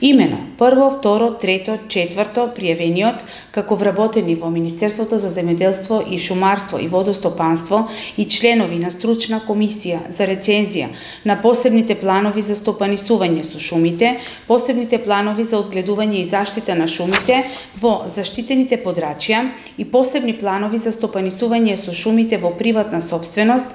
Имено, прво, второ, трето, четврто пријавениот како вработени во Министерството за земјоделство и шумарство и водостопанство и членови на стручна комисија за рецензија на посебните планови за стопанисување со шумите, посебните планови за одгледување и заштита на шумите во заштитените подрачја и посебни планови за стопанисување со шумите во приватна сопственост,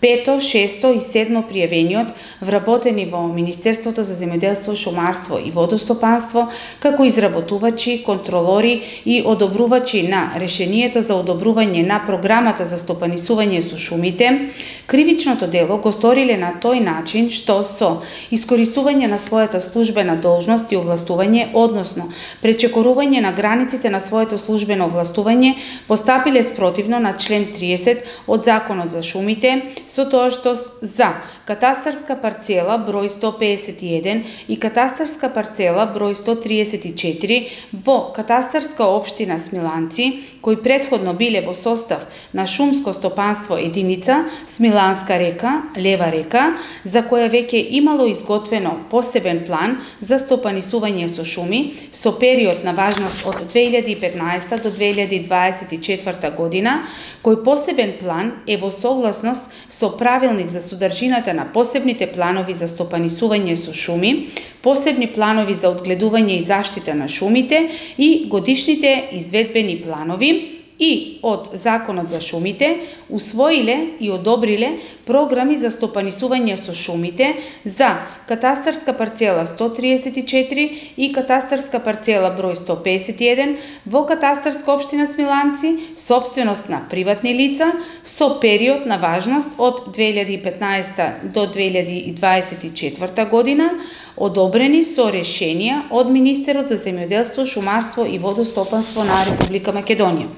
пето, шесто и седмо пријавениот вработени во Министерството за земјоделство, шумарство и водостопанство како изработувачи, контролори и одобрувачи на решението за одобрување на програмата за стопанисување со шумите, кривичното дело го сториле на тој начин што со искористување на својата службена должност и овластување, односно пречекорување на границите на своето службено овластување, постапиле спротивно на член 30 од Законот за шумите, со тоа што за катастарска парцела број 151 и катастарска парцела број 134 во катастарска општина Смиланци, кои претходно биле во состав на шумско стопанство единица Смиланска река, Лева река, за која веќе имало изготвено посебен план за стопанисување со шуми со период на важност од 2015 до 2024 година, кој посебен план е во согласност со правилник за содржината на посебните планови за стопанисување со шуми, посебни планови за одгледување и заштита на шумите и годишните изведбени планови, и од Законот за шумите усвоиле и одобриле програми за стопанисување со шумите за катастарска парцела 134 и катастарска парцела број 151 во катастарска општина Смиланци, собственост на приватни лица, со период на важност од 2015 до 2024 година, одобрени со решенија од Министерот за земјоделство, шумарство и водостопанство на Република Македонија.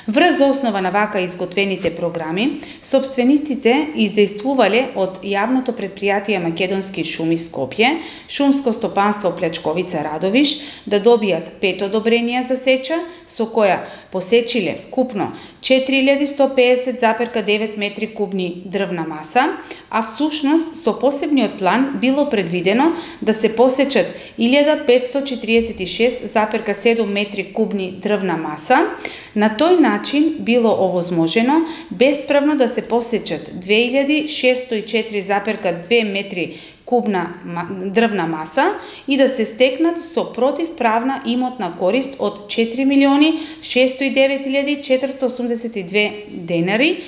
Врз основа на вака изготвените програми, собствениците издействувале од јавното претпријатие Македонски шуми Скопје, шумско стопанство Плечковица Радовиш, да добијат 5 одобренија за сеча, со која посечиле вкупно 4150,9 метри кубни дрвна маса, а всушност со посебниот план било предвидено да се посечат 1546,7 метри кубни дрвна маса. На тој начин било овозможено бесправно да се посечат 2604,2 метри кубна дрвна маса и да се стекнат со противправна имотна корист од 4.609.482 денари